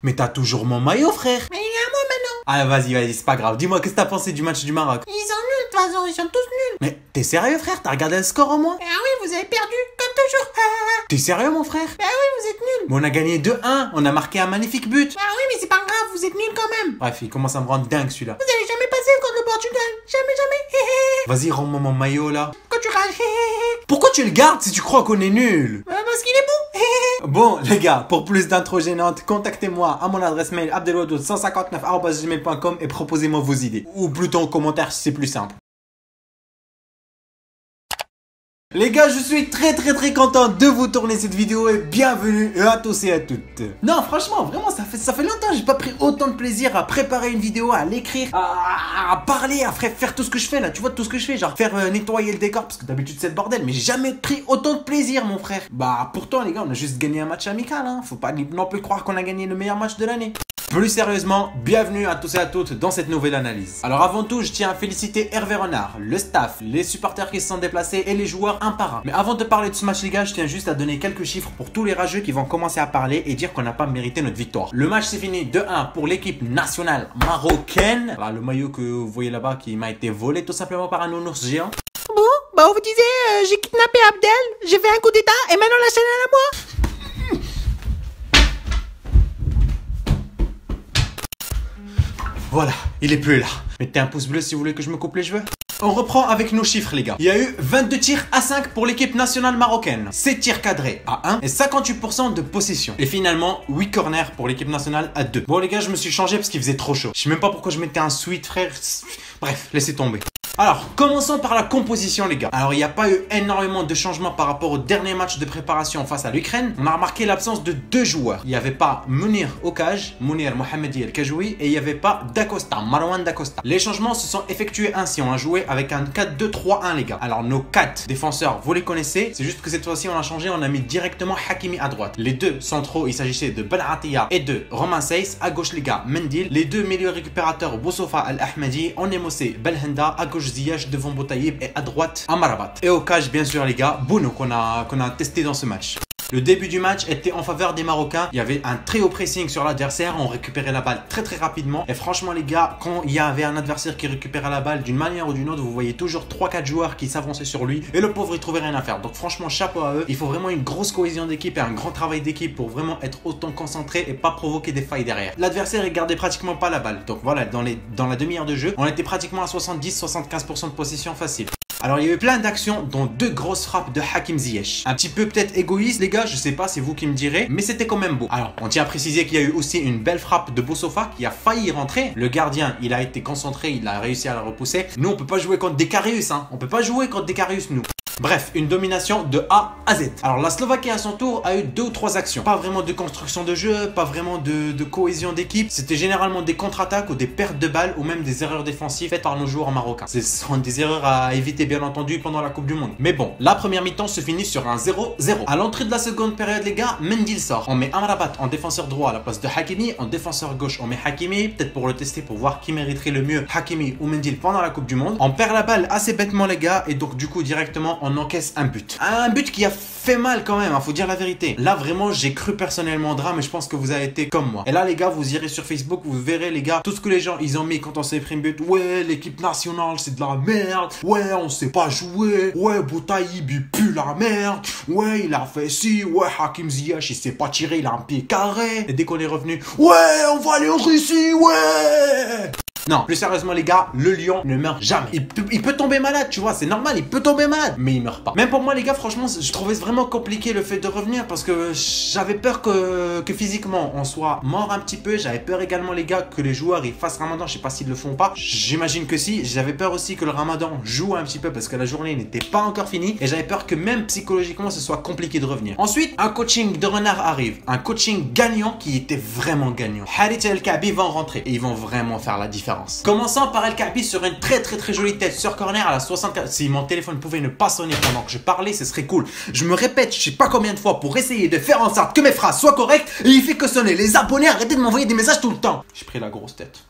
Mais t'as toujours mon maillot, frère. Mais il est à moi maintenant. Ah, vas-y, c'est pas grave. Dis-moi, qu'est-ce que t'as pensé du match du Maroc? Ils sont nuls, de toute façon, ils sont tous nuls. Mais t'es sérieux, frère? T'as regardé le score au moins? Ah oui, vous avez perdu, comme toujours. T'es sérieux, mon frère? Ah oui, vous êtes nuls. Mais on a gagné 2-1. On a marqué un magnifique but. Ah oui, mais c'est pas grave, vous êtes nuls quand même. Bref, il commence à me rendre dingue, celui-là. Vous allez jamais passer contre le Portugal. Jamais. Vas-y, rends-moi mon maillot, là. Quand tu rages. Pourquoi tu le gardes si tu crois qu'on est nul? Parce qu'il est bon. Bon, les gars, pour plus d'intros gênantes, contactez-moi à mon adresse mail abdelwadoud159@gmail.com et proposez-moi vos idées. Ou plutôt en commentaire si c'est plus simple. Les gars, je suis très content de vous tourner cette vidéo et bienvenue à tous et à toutes. Non, franchement, vraiment, ça fait longtemps que j'ai pas pris autant de plaisir à préparer une vidéo, à l'écrire, à parler, à faire tout ce que je fais là. Tu vois, tout ce que je fais, genre faire nettoyer le décor parce que d'habitude c'est le bordel, mais j'ai jamais pris autant de plaisir, mon frère. Bah, pourtant, les gars, on a juste gagné un match amical, hein. Faut pas non plus croire qu'on a gagné le meilleur match de l'année. Plus sérieusement, bienvenue à tous et à toutes dans cette nouvelle analyse. Alors avant tout, je tiens à féliciter Hervé Renard, le staff, les supporters qui se sont déplacés et les joueurs un par un. Mais avant de parler de ce match les gars, je tiens juste à donner quelques chiffres pour tous les rageux qui vont commencer à parler et dire qu'on n'a pas mérité notre victoire. Le match s'est fini 2-1 pour l'équipe nationale marocaine. Voilà, le maillot que vous voyez là-bas qui m'a été volé tout simplement par un nounours géant. Bon, bah on vous disait, j'ai kidnappé Abdel, j'ai fait un coup d'état et maintenant la chaîne est à moi. Voilà, il est plus là. Mettez un pouce bleu si vous voulez que je me coupe les cheveux. On reprend avec nos chiffres les gars. Il y a eu 22 tirs à 5 pour l'équipe nationale marocaine, 7 tirs cadrés à 1 et 58% de possession. Et finalement 8 corners pour l'équipe nationale à 2. Bon les gars, je me suis changé parce qu'il faisait trop chaud. Je sais même pas pourquoi je mettais un sweat frère. Bref, laissez tomber. Alors, commençons par la composition les gars. Alors, il n'y a pas eu énormément de changements par rapport au dernier match de préparation face à l'Ukraine. On a remarqué l'absence de 2 joueurs. Il n'y avait pas Mounir au cage, Mounir Mohamedi El Kajoui, et il n'y avait pas Dacosta, Marwan Dacosta. Les changements se sont effectués ainsi. On a joué avec un 4-2-3-1 les gars. Alors, nos 4 défenseurs, vous les connaissez. C'est juste que cette fois-ci, on a changé. On a mis directement Hakimi à droite. Les 2 centraux, il s'agissait de Ben Atiya et de Romain Saiss. À gauche les gars, Mendil. Les 2 milieux récupérateurs, Boussoufa Al-Ahmadi. On émossé Belhenda. À gauche Ziyech devant Boutaïb et à droite Amrabat. Et au cage bien sûr les gars, Bounou qu'on a testé dans ce match. Le début du match était en faveur des Marocains. Il y avait un très haut pressing sur l'adversaire. On récupérait la balle très rapidement. Et franchement les gars, quand il y avait un adversaire qui récupérait la balle d'une manière ou d'une autre, vous voyez toujours 3-4 joueurs qui s'avançaient sur lui. Et le pauvre il trouvait rien à faire. Donc franchement chapeau à eux. Il faut vraiment une grosse cohésion d'équipe et un grand travail d'équipe pour vraiment être autant concentré et pas provoquer des failles derrière. L'adversaire il gardait pratiquement pas la balle. Donc voilà, dans la demi-heure de jeu, on était pratiquement à 70-75% de possession facile. Alors il y a eu plein d'actions dont 2 grosses frappes de Hakim Ziyech. Un petit peu peut-être égoïste les gars, je sais pas, c'est vous qui me direz, mais c'était quand même beau. Alors on tient à préciser qu'il y a eu aussi une belle frappe de Boussoufa qui a failli rentrer. Le gardien il a été concentré, il a réussi à la repousser. Nous on peut pas jouer contre des Karius hein, on peut pas jouer contre des Karius nous. Bref, une domination de A à Z. Alors la Slovaquie à son tour a eu 2 ou 3 actions. Pas vraiment de construction de jeu, pas vraiment de cohésion d'équipe. C'était généralement des contre-attaques ou des pertes de balles ou même des erreurs défensives faites par nos joueurs marocains. Ce sont des erreurs à éviter bien entendu pendant la Coupe du Monde. Mais bon, la première mi-temps se finit sur un 0-0. À l'entrée de la seconde période les gars, Mendil sort. On met Amrabat en défenseur droit à la place de Hakimi. En défenseur gauche on met Hakimi, peut-être pour le tester pour voir qui mériterait le mieux, Hakimi ou Mendil pendant la Coupe du Monde. On perd la balle assez bêtement les gars et donc du coup directement on encaisse un but. Un but qui a fait mal quand même, hein, faut dire la vérité. Là vraiment j'ai cru personnellement au drame et je pense que vous avez été comme moi. Et là les gars vous irez sur Facebook, vous verrez les gars, tout ce que les gens ils ont mis quand on s'est pris un but. Ouais l'équipe nationale c'est de la merde. Ouais on sait pas jouer. Ouais Boutaïb il pue la merde. Ouais il a fait ci. Ouais Hakim Ziyech il s'est pas tiré, il a un pied carré. Et dès qu'on est revenu, ouais on va aller en Russie. Ouais. Non, plus sérieusement les gars, le lion ne meurt jamais. Il peut tomber malade, tu vois, c'est normal, il peut tomber malade, mais il meurt pas. Même pour moi les gars, franchement, je trouvais vraiment compliqué le fait de revenir parce que j'avais peur que physiquement on soit mort un petit peu. J'avais peur également les gars que les joueurs ils fassent Ramadan, je sais pas s'ils le font pas. J'imagine que si. J'avais peur aussi que le Ramadan joue un petit peu parce que la journée n'était pas encore finie et j'avais peur que même psychologiquement ce soit compliqué de revenir. Ensuite, un coaching de Renard arrive, un coaching gagnant qui était vraiment gagnant. Harit et El Kaabi vont rentrer et ils vont vraiment faire la différence. Commençant par El Kaabi sur une très jolie tête sur corner à la 64. Si mon téléphone pouvait ne pas sonner pendant que je parlais, ce serait cool. Je me répète, je sais pas combien de fois pour essayer de faire en sorte que mes phrases soient correctes et il fait que sonner. Les abonnés, arrêtez de m'envoyer des messages tout le temps. J'ai pris la grosse tête.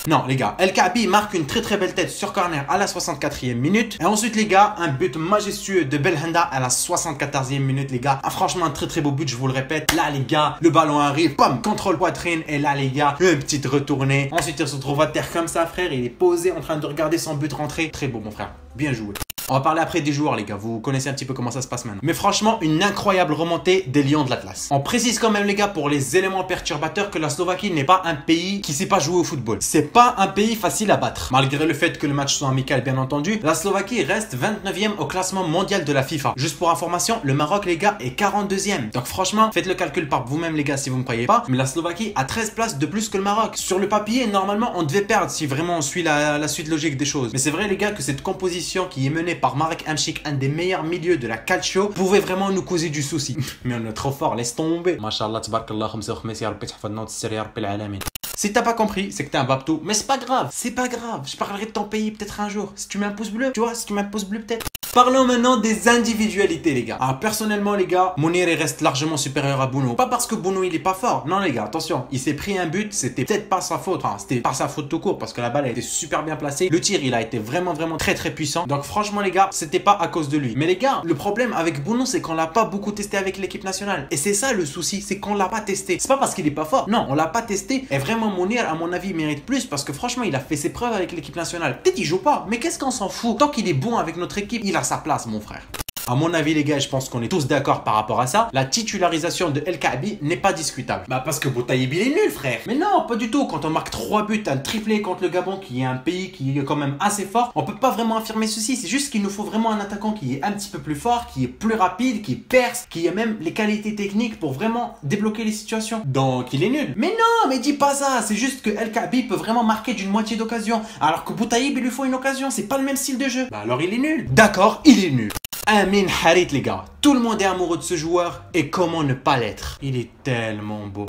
Non les gars, El Kaabi marque une très belle tête sur corner à la 64e minute. Et ensuite les gars, un but majestueux de Belhanda à la 74e minute les gars. Ah, franchement un très beau but, je vous le répète. Là les gars, le ballon arrive, pam, contrôle poitrine. Et là les gars, une petite retournée. Ensuite il se retrouve à terre comme ça frère. Il est posé en train de regarder son but rentrer. Très beau mon frère, bien joué. On va parler après des joueurs les gars, vous connaissez un petit peu comment ça se passe maintenant. Mais franchement, une incroyable remontée des Lions de l'Atlas. On précise quand même les gars pour les éléments perturbateurs que la Slovaquie n'est pas un pays qui sait pas jouer au football. C'est pas un pays facile à battre. Malgré le fait que le match soit amical bien entendu, la Slovaquie reste 29e au classement mondial de la FIFA. Juste pour information, le Maroc les gars est 42e. Donc franchement, faites le calcul par vous-même les gars si vous ne croyez pas. Mais la Slovaquie a 13 places de plus que le Maroc. Sur le papier, normalement on devait perdre si vraiment on suit la suite logique des choses. Mais c'est vrai les gars que cette composition qui est menée par Marek Hamšík, un des meilleurs milieux de la calcio, pouvait vraiment nous causer du souci. Mais on est trop fort, laisse tomber. Mashallah, tabarakallah, khamsa wa khamis, ya rabbi tahfadna wa tassir ya rabbil alamin. Si t'as pas compris, c'est que t'es un babtou. Mais c'est pas grave, c'est pas grave. Je parlerai de ton pays peut-être un jour. Si tu mets un pouce bleu, tu vois, si tu mets un pouce bleu peut-être. Parlons maintenant des individualités les gars. Alors personnellement les gars, Mounir il reste largement supérieur à Bounou. Pas parce que Bounou il est pas fort. Non les gars, attention. Il s'est pris un but, c'était peut-être pas sa faute. Enfin, c'était pas sa faute tout court parce que la balle a été super bien placée. Le tir il a été vraiment très puissant. Donc franchement les gars, c'était pas à cause de lui. Mais les gars, le problème avec Bounou c'est qu'on l'a pas beaucoup testé avec l'équipe nationale. Et c'est ça le souci, c'est qu'on l'a pas testé. C'est pas parce qu'il est pas fort. Non, on l'a pas testé. Et vraiment Mounir à mon avis mérite plus parce que franchement il a fait ses preuves avec l'équipe nationale. Peut-être il joue pas, mais qu'est-ce qu'on s'en fout. Tant qu'il est bon avec notre équipe, il a sa place mon frère. À mon avis les gars, je pense qu'on est tous d'accord par rapport à ça. La titularisation de El Kaabi n'est pas discutable. Bah parce que Boutaïb il est nul frère. Mais non, pas du tout. Quand on marque 3 buts, un triplé contre le Gabon qui est un pays qui est quand même assez fort, on peut pas vraiment affirmer ceci. C'est juste qu'il nous faut vraiment un attaquant qui est un petit peu plus fort, qui est plus rapide, qui perce, qui a même les qualités techniques pour vraiment débloquer les situations. Donc il est nul. Mais non, mais dis pas ça. C'est juste que El Kaabi peut vraiment marquer d'une moitié d'occasion. Alors que Boutaïb il lui faut une occasion. C'est pas le même style de jeu. Bah alors il est nul. D'accord, il est nul. Amin Harit les gars, tout le monde est amoureux de ce joueur et comment ne pas l'être. Il est tellement beau.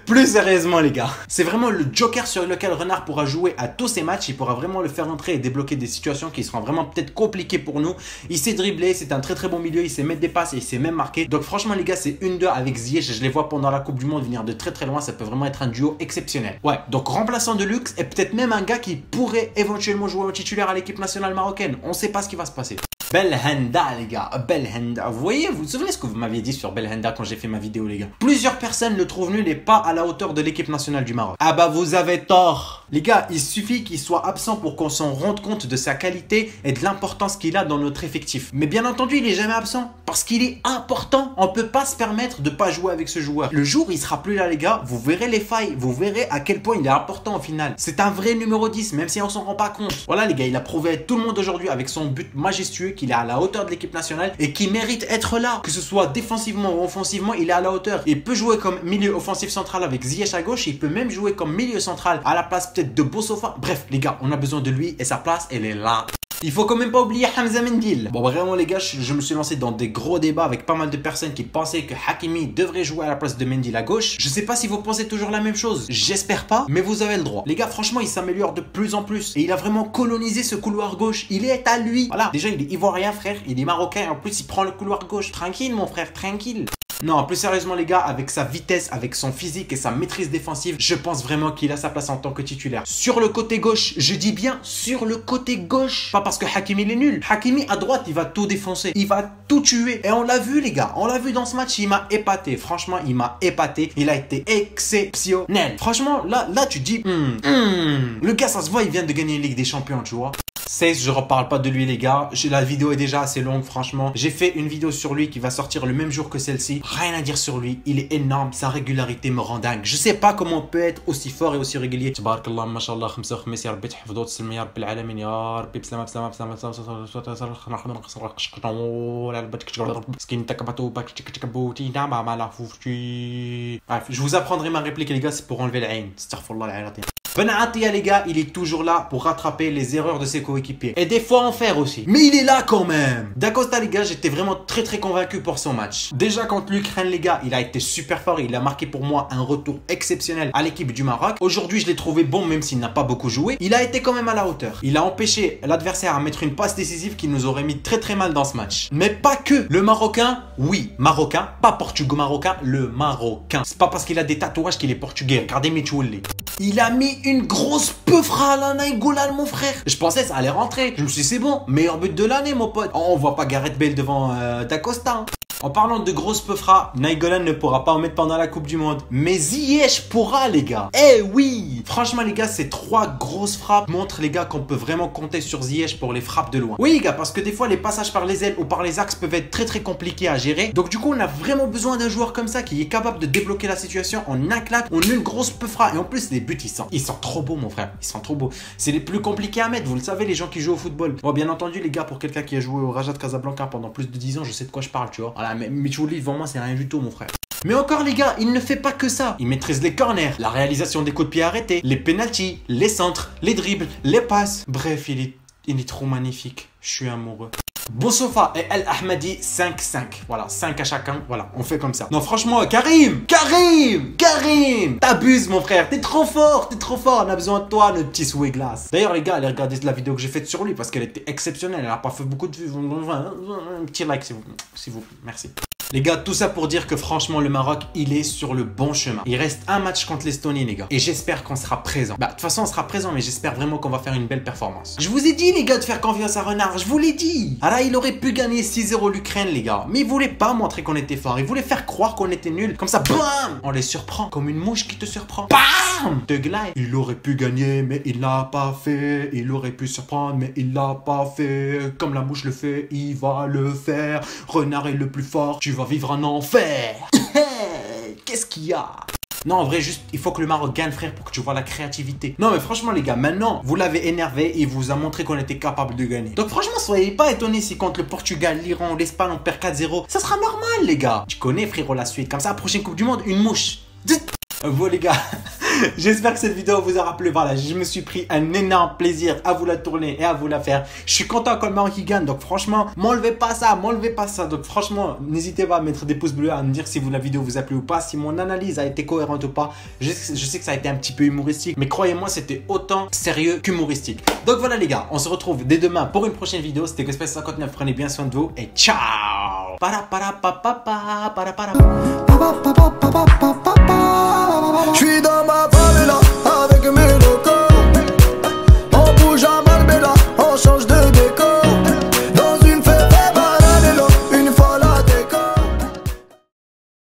Plus sérieusement les gars, c'est vraiment le joker sur lequel Renard pourra jouer à tous ses matchs. Il pourra vraiment le faire entrer et débloquer des situations qui seront vraiment peut-être compliquées pour nous. Il sait dribbler, c'est un très bon milieu, il sait mettre des passes et il sait même marquer. Donc franchement les gars, c'est 1-2 avec Ziyech. Je les vois pendant la Coupe du Monde venir de très loin. Ça peut vraiment être un duo exceptionnel. Ouais, donc remplaçant de luxe et peut-être même un gars qui pourrait éventuellement jouer au titulaire à l'équipe nationale marocaine. On sait pas ce qui va se passer. Belhanda les gars, Belhanda. Vous voyez, vous souvenez ce que vous m'aviez dit sur Belhanda quand j'ai fait ma vidéo les gars? Plusieurs personnes le trouvent nul et pas à la hauteur de l'équipe nationale du Maroc. Ah bah vous avez tort. Les gars, il suffit qu'il soit absent pour qu'on s'en rende compte de sa qualité et de l'importance qu'il a dans notre effectif. Mais bien entendu, il est jamais absent parce qu'il est important. On peut pas se permettre de pas jouer avec ce joueur. Le jour où il sera plus là les gars, vous verrez les failles, vous verrez à quel point il est important au final. C'est un vrai numéro 10 même si on s'en rend pas compte. Voilà les gars, il a prouvé à tout le monde aujourd'hui avec son but majestueux qu'il est à la hauteur de l'équipe nationale et qui mérite être là. Que ce soit défensivement ou offensivement, il est à la hauteur. Il peut jouer comme milieu offensif central avec Ziyech à gauche. Il peut même jouer comme milieu central à la place peut-être de Bossofa. Bref les gars, on a besoin de lui et sa place elle est là. Il faut quand même pas oublier Hamza Mendil. Bon vraiment les gars, je me suis lancé dans des gros débats avec pas mal de personnes qui pensaient que Hakimi devrait jouer à la place de Mendil à gauche. Je sais pas si vous pensez toujours la même chose. J'espère pas, mais vous avez le droit. Les gars, franchement, il s'améliore de plus en plus. Et il a vraiment colonisé ce couloir gauche. Il est à lui. Voilà, déjà il est ivoirien frère, il est marocain. En plus il prend le couloir gauche. Tranquille mon frère, tranquille. Non, plus sérieusement les gars, avec sa vitesse, avec son physique et sa maîtrise défensive, je pense vraiment qu'il a sa place en tant que titulaire. Sur le côté gauche, je dis bien sur le côté gauche. Pas parce que Hakimi il est nul. Hakimi à droite, il va tout défoncer. Il va tout tuer. Et on l'a vu les gars, on l'a vu dans ce match, il m'a épaté. Franchement, il m'a épaté. Il a été exceptionnel. Franchement, là tu dis, le gars, ça se voit, il vient de gagner une Ligue des Champions, tu vois. Je reparle pas de lui les gars, la vidéo est déjà assez longue franchement. J'ai fait une vidéo sur lui qui va sortir le même jour que celle-ci. Rien à dire sur lui, il est énorme, sa régularité me rend dingue. Je sais pas comment on peut être aussi fort et aussi régulier. Tabarakallah, mashallah, khamsa wa khamis, ya rabbi tahfadou tsalmi ya rabbil alamin, ya rabbi bislama bislama bislama je vous apprendrai ma réplique les gars, c'est pour enlever la haine. Astaghfirullah al-azim. Ben Atia les gars, il est toujours là pour rattraper les erreurs de ses coéquipiers. Et des fois en faire aussi. Mais il est là quand même. D'Acosta les gars, j'étais vraiment très convaincu pour son match. Déjà contre l'Ukraine les gars, il a été super fort. Il a marqué pour moi un retour exceptionnel à l'équipe du Maroc. Aujourd'hui je l'ai trouvé bon même s'il n'a pas beaucoup joué. Il a été quand même à la hauteur. Il a empêché l'adversaire à mettre une passe décisive qui nous aurait mis très mal dans ce match. Mais pas que. Le Marocain, oui, Marocain, pas portugo-marocain, le Marocain. C'est pas parce qu'il a des tatouages qu'il est portugais. Regardez Mitchouli. Il a mis une grosse peufra à la Nainggolan, mon frère. Je pensais ça allait rentrer. Je me suis dit, c'est bon, meilleur but de l'année, mon pote. Oh, on voit pas Gareth Bale devant D'Acosta. Hein. En parlant de grosses peufras, Nainggolan ne pourra pas en mettre pendant la Coupe du Monde. Mais Ziyech pourra, les gars. Eh oui. Franchement, les gars, ces 3 grosses frappes montrent, les gars, qu'on peut vraiment compter sur Ziyech pour les frappes de loin. Oui, les gars, parce que des fois, les passages par les ailes ou par les axes peuvent être très compliqués à gérer. Donc, du coup, on a vraiment besoin d'un joueur comme ça qui est capable de débloquer la situation en un claque. On a une grosse peufra. Et en plus, les buts, ils sont trop beaux, mon frère. Ils sont trop beaux. C'est les plus compliqués à mettre. Vous le savez, les gens qui jouent au football. Bon, bien entendu, les gars, pour quelqu'un qui a joué au Raja de Casablanca pendant plus de 10 ans, je sais de quoi je parle, tu vois. Voilà, mais Michouli, devant moi, c'est rien du tout, mon frère. Mais encore les gars, il ne fait pas que ça. Il maîtrise les corners, la réalisation des coups de pied arrêtés, les pénaltys, les centres, les dribbles, les passes. Bref, il est trop magnifique. Je suis amoureux. Boussoufa et El Ahmadi 5-5. Voilà, 5 à chacun. Voilà, on fait comme ça. Non, franchement, Karim, t'abuses, mon frère. T'es trop fort, On a besoin de toi, notre petit souhait-glace. D'ailleurs, les gars, allez regarder la vidéo que j'ai faite sur lui parce qu'elle était exceptionnelle. Elle a pas fait beaucoup de vues. Un petit like, s'il vous plaît. Merci. Les gars, tout ça pour dire que franchement, le Maroc, il est sur le bon chemin. Il reste un match contre l'Estonie, les gars. Et j'espère qu'on sera présent. Bah, de toute façon, on sera présent, mais j'espère vraiment qu'on va faire une belle performance. Je vous ai dit, les gars, de faire confiance à Renard. Je vous l'ai dit. Ah là, il aurait pu gagner 6-0 l'Ukraine, les gars. Mais il voulait pas montrer qu'on était fort. Il voulait faire croire qu'on était nul. Comme ça, bam, on les surprend. Comme une mouche qui te surprend. Bam, te glide. Il aurait pu gagner, mais il l'a pas fait. Il aurait pu surprendre, mais il l'a pas fait. Comme la mouche le fait, il va le faire. Renard est le plus fort. Tu vas vivre un enfer. Qu'est-ce qu'il y a? Non, en vrai, juste, il faut que le Maroc gagne, frère, pour que tu vois la créativité. Non, mais franchement, les gars, maintenant, vous l'avez énervé et il vous a montré qu'on était capable de gagner. Donc, franchement, soyez pas étonnés si contre le Portugal, l'Iran, l'Espagne, on perd 4-0. Ça sera normal, les gars. Tu connais, frérot, la suite. Comme ça, la prochaine Coupe du Monde, une mouche. Bon, les gars, j'espère que cette vidéo vous aura plu. Voilà, je me suis pris un énorme plaisir à vous la tourner et à vous la faire. Je suis content quand le Maroc gagne. Donc, franchement, m'enlevez pas ça. Donc, franchement, n'hésitez pas à mettre des pouces bleus, à me dire si la vidéo vous a plu ou pas, si mon analyse a été cohérente ou pas. Je sais que ça a été un petit peu humoristique, mais croyez-moi, c'était autant sérieux qu'humoristique. Donc, voilà, les gars, on se retrouve dès demain pour une prochaine vidéo. C'était Space 59. Prenez bien soin de vous et ciao.